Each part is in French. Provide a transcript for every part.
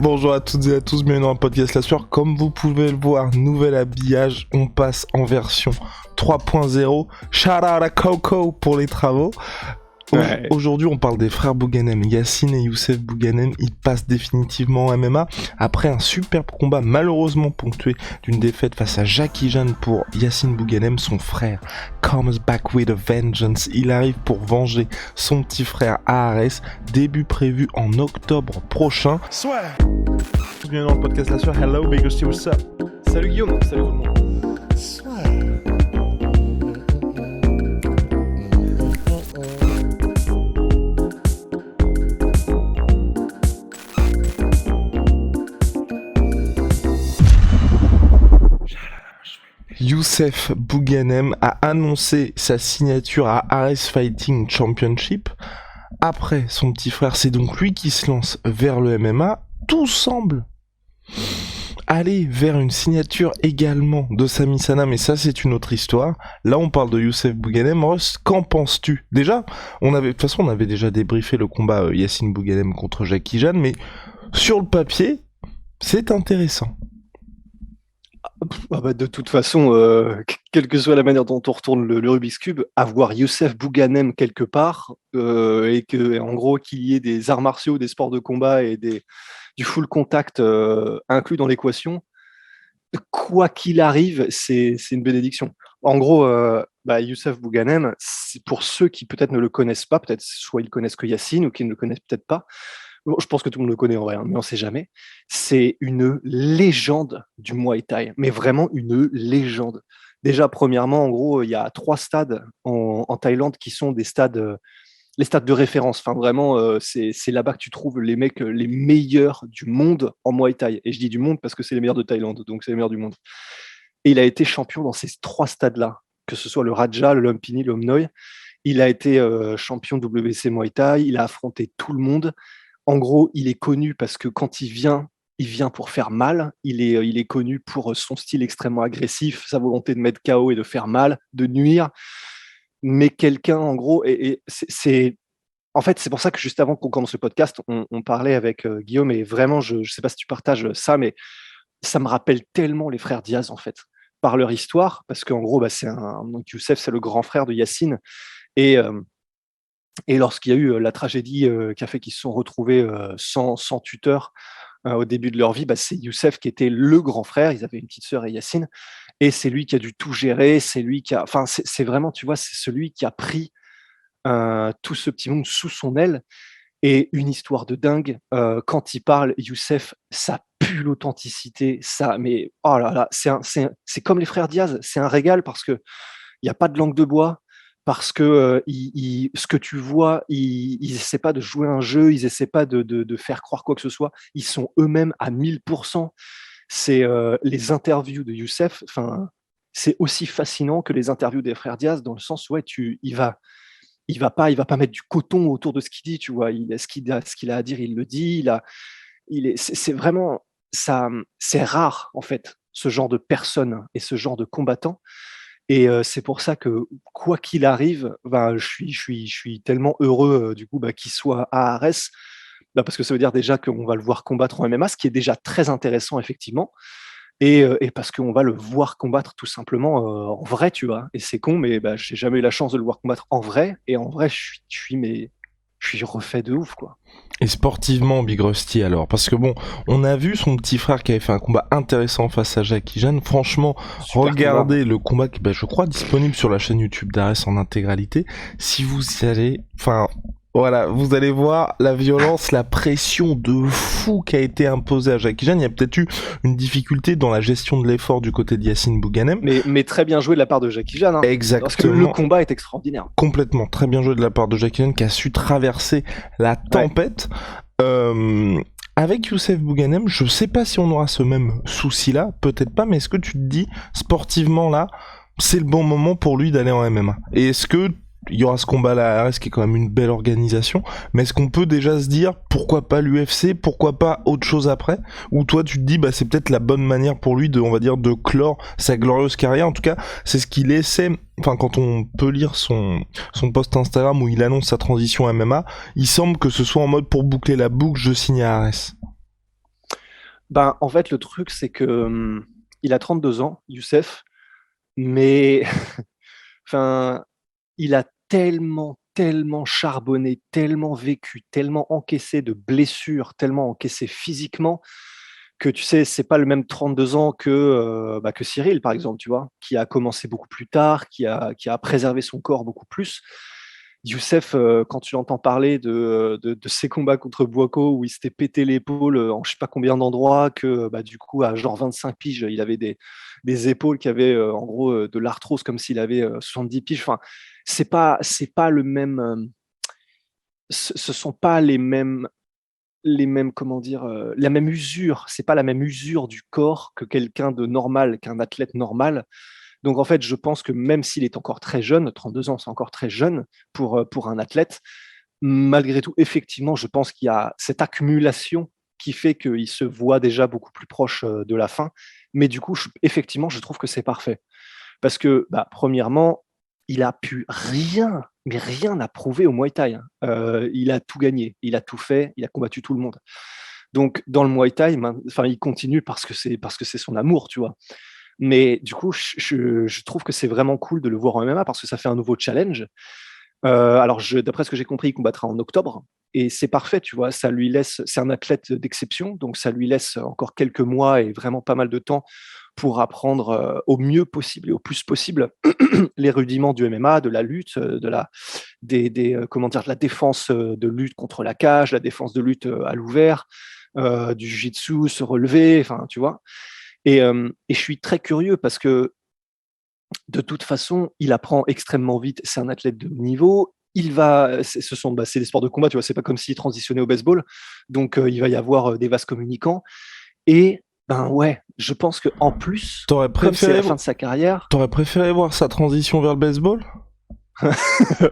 Bonjour à toutes et à tous, bienvenue dans le podcast La Sueur. Comme vous pouvez le voir, nouvel habillage, on passe en version 3.0. Shout out à Coco pour les travaux. Ouais. Aujourd'hui, on parle des frères Bouganem, Yacine et Youssef Bouganem. Ils passent définitivement en MMA après un superbe combat malheureusement ponctué d'une défaite face à Jackie Jeanne pour Yacine Bouganem. Son frère comes back with a vengeance. Il arrive pour venger son petit frère ARS. Début prévu en octobre prochain. Swear. Bienvenue dans le podcast La Sueur. Hello, big Ghosty, what's up? Salut Guillaume, salut tout le monde. Swear. Youssef Bouganem a annoncé sa signature à Ares Fighting Championship. Après son petit frère, c'est donc lui qui se lance vers le MMA. Tout semble aller vers une signature également de Sami Sana, mais ça c'est une autre histoire. Là on parle de Youssef Bouganem. Ross, qu'en penses-tu? Déjà, de toute façon on avait déjà débriefé le combat Yacine Bouganem contre Jackie Jeanne, mais sur le papier, c'est intéressant. De toute façon, quelle que soit la manière dont on retourne le Rubik's Cube, avoir Youssef Bouganem quelque part, et que, en gros, qu'il y ait des arts martiaux, des sports de combat et du full contact inclus dans l'équation, quoi qu'il arrive, c'est une bénédiction. En gros, Youssef Bouganem, pour ceux qui peut-être ne le connaissent pas, peut-être soit ils connaissent que Yacine ou qui ne le connaissent peut-être pas, bon, je pense que tout le monde le connaît en vrai, mais on ne sait jamais. C'est une légende du Muay Thai, mais vraiment une légende. Déjà, premièrement, en gros, il y a 3 stades en Thaïlande qui sont des stades, les stades de référence. Enfin, vraiment, c'est là-bas que tu trouves les mecs les meilleurs du monde en Muay Thai. Et je dis du monde parce que c'est les meilleurs de Thaïlande, donc c'est les meilleurs du monde. Et il a été champion dans ces 3 stades-là, que ce soit le Raja, le Lumpini, le Homnoy. Il a été champion WC Muay Thai, il a affronté tout le monde. En gros, il est connu parce que quand il vient pour faire mal. Il est connu pour son style extrêmement agressif, sa volonté de mettre KO et de faire mal, de nuire. Mais quelqu'un, en gros, en fait, c'est pour ça que juste avant qu'on commence le podcast, on parlait avec Guillaume, et vraiment, je ne sais pas si tu partages ça, mais ça me rappelle tellement les frères Diaz, en fait, par leur histoire, parce qu'en gros, donc Youssef, c'est le grand frère de Yacine, et lorsqu'il y a eu la tragédie qui a fait qu'ils se sont retrouvés sans tuteur au début de leur vie, c'est Youssef qui était le grand frère. Ils avaient une petite sœur et Yacine, et c'est lui qui a dû tout gérer. C'est lui qui a, enfin, c'est vraiment, tu vois, c'est celui qui a pris tout ce petit monde sous son aile. Et une histoire de dingue. Quand il parle, Youssef, ça pue l'authenticité. Ça, mais oh là là, c'est comme les frères Diaz. C'est un régal parce que il y a pas de langue de bois. Parce que ce que tu vois, ils essaient pas de jouer un jeu, ils essaient pas de faire croire quoi que ce soit. Ils sont eux-mêmes à 1000%. C'est les interviews de Youssef. Enfin, c'est aussi fascinant que les interviews des frères Diaz, dans le sens où il va pas mettre du coton autour de ce qu'il dit. Tu vois, ce qu'il a à dire, il le dit. C'est vraiment ça. C'est rare en fait, ce genre de personne et ce genre de combattant. Et c'est pour ça que, quoi qu'il arrive, je suis tellement heureux du coup qu'il soit à Ares, parce que ça veut dire déjà qu'on va le voir combattre en MMA, ce qui est déjà très intéressant effectivement, et parce qu'on va le voir combattre tout simplement en vrai, tu vois. Et c'est con, mais j'ai jamais eu la chance de le voir combattre en vrai, et en vrai, je suis refait de ouf, quoi. Et sportivement, Big Rusty alors, parce que bon, on a vu son petit frère qui avait fait un combat intéressant face à Jackie Jeanne. Franchement, Super regardez le combat qui, je crois, disponible sur la chaîne YouTube d'Ares en intégralité. Si vous y allez, enfin, voilà, vous allez voir la violence, la pression de fou qui a été imposée à Jackie Jeanne. Il y a peut-être eu une difficulté dans la gestion de l'effort du côté de Yacine Bouganem. Mais très bien joué de la part de Jackie Jeanne. Hein, exactement. parce que le combat est extraordinaire. Complètement, très bien joué de la part de Jackie Jeanne qui a su traverser la tempête. Ouais. Avec Youssef Bouganem, je sais pas si on aura ce même souci-là, peut-être pas, mais est-ce que tu te dis, sportivement là, c'est le bon moment pour lui d'aller en MMA? Et est-ce que il y aura ce combat-là à RS qui est quand même une belle organisation, mais est-ce qu'on peut déjà se dire pourquoi pas l'UFC, pourquoi pas autre chose après? Ou toi tu te dis c'est peut-être la bonne manière pour lui de, on va dire, de clore sa glorieuse carrière. En tout cas, c'est ce qu'il essaie, enfin quand on peut lire son post Instagram où il annonce sa transition MMA, il semble que ce soit en mode pour boucler la boucle, je signe à Ares. Ben, en fait, le truc, c'est que il a 32 ans, Youssef, mais enfin, il a tellement, tellement charbonné, tellement vécu, tellement encaissé de blessures, tellement encaissé physiquement que tu sais, c'est pas le même 32 ans que Cyril, par exemple, tu vois, qui a commencé beaucoup plus tard, qui a préservé son corps beaucoup plus. Youssef, quand tu l'entends parler de ses combats contre Boako, où il s'était pété l'épaule en je sais pas combien d'endroits, que bah, du coup, à genre 25 piges, il avait des épaules qui avaient en gros de l'arthrose comme s'il avait 70 piges. Enfin, c'est pas le même. Ce sont pas les mêmes, comment dire, la même usure. C'est pas la même usure du corps que quelqu'un de normal, qu'un athlète normal. Donc en fait, je pense que même s'il est encore très jeune, 32 ans, c'est encore très jeune pour un athlète, malgré tout, effectivement, je pense qu'il y a cette accumulation qui fait qu'il se voit déjà beaucoup plus proche de la fin. Mais du coup, effectivement, je trouve que c'est parfait. Parce que, bah, premièrement, il a pu rien, mais rien à prouver au Muay Thai, hein. Il a tout gagné, il a tout fait, il a combattu tout le monde. Donc, dans le Muay Thai, enfin, il continue parce que c'est son amour, tu vois. Mais du coup, je trouve que c'est vraiment cool de le voir en MMA parce que ça fait un nouveau challenge. Alors, d'après ce que j'ai compris, il combattra en octobre. Et c'est parfait, tu vois. Ça lui laisse, c'est un athlète d'exception, donc ça lui laisse encore quelques mois et vraiment pas mal de temps pour apprendre au mieux possible et au plus possible les rudiments du MMA, de la lutte, comment dire, de la défense de lutte contre la cage, la défense de lutte à l'ouvert, du jiu-jitsu, se relever, enfin, tu vois. Et je suis très curieux parce que de toute façon, il apprend extrêmement vite. C'est un athlète de haut niveau. C'est des sports de combat, tu vois. C'est pas comme s'il transitionnait au baseball. Donc, il va y avoir des vases communicants. Et ben ouais, je pense que en plus, T'aurais comme c'est préféré, la fin de sa carrière, t'aurais préféré voir sa transition vers le baseball?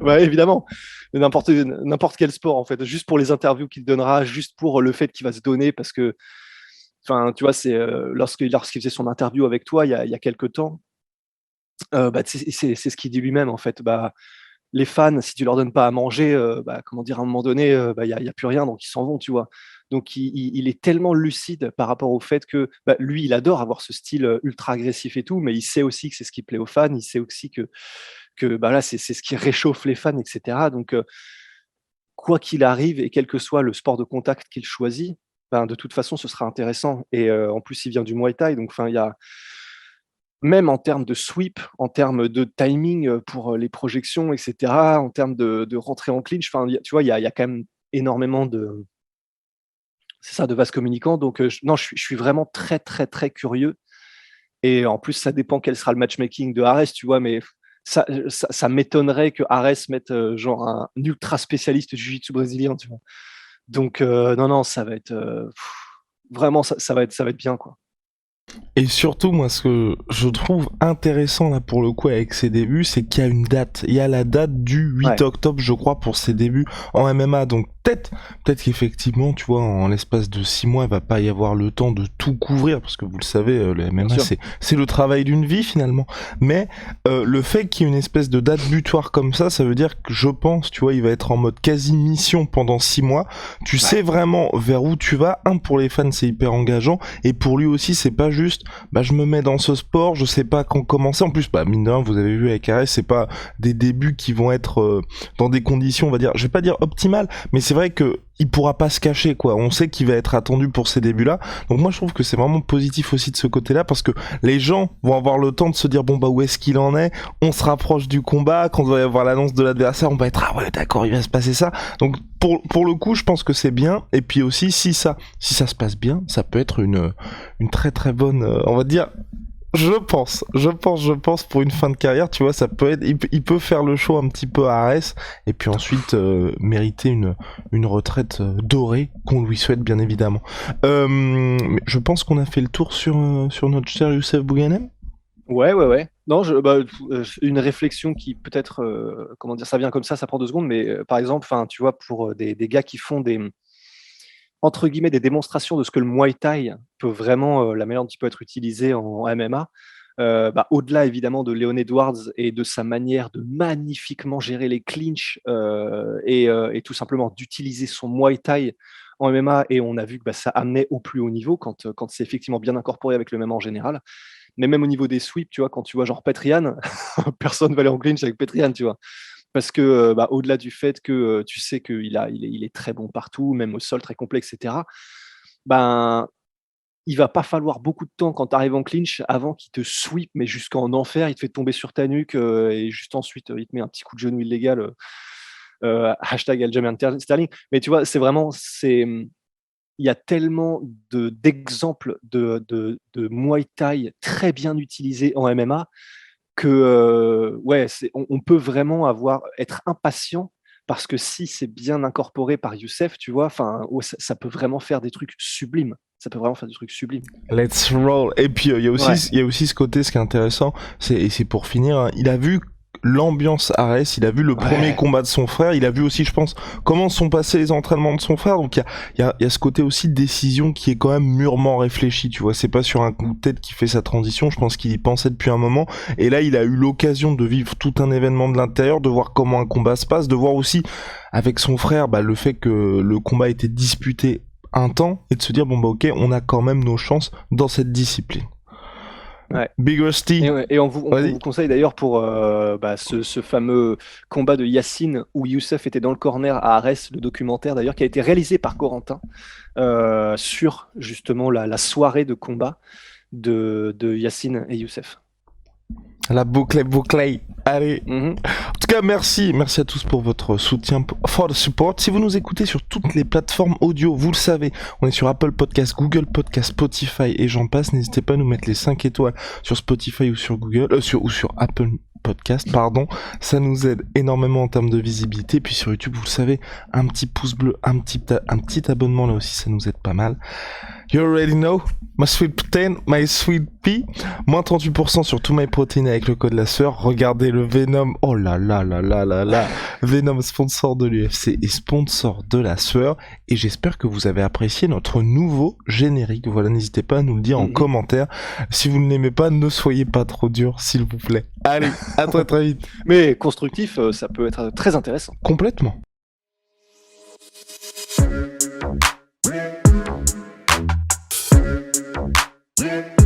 ouais, évidemment, n'importe quel sport en fait, juste pour les interviews qu'il donnera, juste pour le fait qu'il va se donner, parce que, enfin, tu vois, c'est lorsqu'il faisait son interview avec toi il y a quelques temps, bah, c'est ce qu'il dit lui-même en fait. Bah, les fans, si tu leur donnes pas à manger, bah, comment dire, à un moment donné, bah, il y a plus rien, donc ils s'en vont, tu vois. Donc il est tellement lucide par rapport au fait que bah, lui, il adore avoir ce style ultra agressif et tout, mais il sait aussi que c'est ce qui plaît aux fans, il sait aussi que bah, là, c'est ce qui réchauffe les fans, etc. Donc, quoi qu'il arrive et quel que soit le sport de contact qu'il choisit, ben, de toute façon, ce sera intéressant. Et en plus, il vient du Muay Thai, donc enfin, il y a même en termes de sweep, en termes de timing pour les projections, etc., en termes de rentrée en clinch, enfin, tu vois, il y a quand même énormément c'est ça, de vases communicants. Donc, non, je suis vraiment très, très, très curieux. Et en plus, ça dépend quel sera le matchmaking de Ares, tu vois, mais ça m'étonnerait que Ares mette genre un ultra spécialiste du jiu-jitsu brésilien, tu vois. Donc, non, non, ça va être vraiment, ça va être bien, quoi. Et surtout, moi, ce que je trouve intéressant là pour le coup avec ses débuts, c'est qu'il y a une date. Il y a la date du 8 Ouais, octobre, je crois, pour ses débuts en MMA. Donc peut-être qu'effectivement, tu vois, en l'espace de 6 mois, il va pas y avoir le temps de tout couvrir, parce que vous le savez, le bien MMA, sûr. c'est le travail d'une vie finalement. Mais le fait qu'il y ait une espèce de date butoir comme ça veut dire que je pense, tu vois, il va être en mode quasi mission pendant 6 mois. Tu sais Ouais, vraiment vers où tu vas. Pour les fans, c'est hyper engageant, et pour lui aussi, c'est pas juste bah je me mets dans ce sport, je sais pas quand commencer. En plus, bah mine de rien, vous avez vu avec Ares, c'est pas des débuts qui vont être dans des conditions, on va dire, je vais pas dire optimales, mais c'est vrai que il pourra pas se cacher quoi. On sait qu'il va être attendu pour ces débuts-là. Donc moi je trouve que c'est vraiment positif aussi de ce côté-là parce que les gens vont avoir le temps de se dire bon bah où est-ce qu'il en est. On se rapproche du combat, quand on va y avoir l'annonce de l'adversaire, on va être ah ouais d'accord, il va se passer ça. Donc pour le coup, je pense que c'est bien. Et puis aussi si ça se passe bien, ça peut être une très très bonne, on va dire, je pense pour une fin de carrière, tu vois, ça peut être, il peut faire le show un petit peu à Arès et puis ensuite mériter une retraite dorée qu'on lui souhaite bien évidemment. Mais je pense qu'on a fait le tour sur notre cher Youssef Bouganem. ouais, ouais, ouais. Non, une réflexion qui peut-être, comment dire, ça vient comme ça prend 2 secondes, mais par exemple, enfin, tu vois, pour des gars qui font entre guillemets, des démonstrations de ce que le Muay Thai peut vraiment, la manière dont il peut être utilisé en MMA. Bah, au-delà évidemment de Leon Edwards et de sa manière de magnifiquement gérer les clinches et tout simplement d'utiliser son Muay Thai en MMA et on a vu que ça amenait au plus haut niveau quand c'est effectivement bien incorporé avec le MMA en général. Mais même au niveau des sweeps, tu vois, quand tu vois genre Petrian, personne va aller en clinch avec Petrian, tu vois. Parce que au-delà du fait que tu sais qu'il est très bon partout, même au sol, très complet, etc. Ben, il va pas falloir beaucoup de temps quand tu arrives en clinch avant qu'il te sweep, mais jusqu'en enfer, il te fait tomber sur ta nuque et juste ensuite il te met un petit coup de genou illégal. Hashtag Aljamain Sterling. Mais tu vois, il y a tellement d'exemples de Muay Thai très bien utilisés en MMA que ouais, on peut vraiment être impatient parce que si c'est bien incorporé par Youssef, tu vois, enfin, ça peut vraiment faire des trucs sublimes. Ça peut vraiment faire des trucs sublimes. Let's roll. Et puis il y a Ouais. aussi ce côté, ce qui est intéressant, et c'est pour finir, hein, il a vu l'ambiance Ares, il a vu le premier combat de son frère, il a vu aussi, je pense, comment sont passés les entraînements de son frère, donc il y a ce côté aussi de décision qui est quand même mûrement réfléchi, tu vois, c'est pas sur un coup de tête qu'il fait sa transition, je pense qu'il y pensait depuis un moment, et là il a eu l'occasion de vivre tout un événement de l'intérieur, de voir comment un combat se passe, de voir aussi avec son frère le fait que le combat était disputé un temps, et de se dire bon ok, on a quand même nos chances dans cette discipline. Ouais. Big Rusty. Et on vous conseille d'ailleurs pour ce fameux combat de Yacine où Youssef était dans le corner à Arès, le documentaire d'ailleurs, qui a été réalisé par Corentin sur justement la soirée de combat de Yacine et Youssef. La boucle. Allez. En tout cas, merci à tous pour votre soutien, for the support. Si vous nous écoutez sur toutes les plateformes audio, vous le savez, on est sur Apple Podcast, Google Podcast, Spotify et j'en passe. N'hésitez pas à nous mettre les 5 étoiles sur Spotify ou sur Google, ou sur Apple Podcast, pardon. Ça nous aide énormément en termes de visibilité. Puis sur YouTube, vous le savez, un petit pouce bleu, un petit abonnement là aussi, ça nous aide pas mal. You already know, my sweet protein, my sweet pea. Moins 38% sur tout my protein avec le code la sueur. Regardez le Venom. Oh là là là là là là. Venom, sponsor de l'UFC et sponsor de la sueur. Et j'espère que vous avez apprécié notre nouveau générique. Voilà, n'hésitez pas à nous le dire en commentaire. Si vous ne l'aimez pas, ne soyez pas trop dur, s'il vous plaît. Allez, à très très vite. Mais constructif, ça peut être très intéressant. Complètement. Yeah.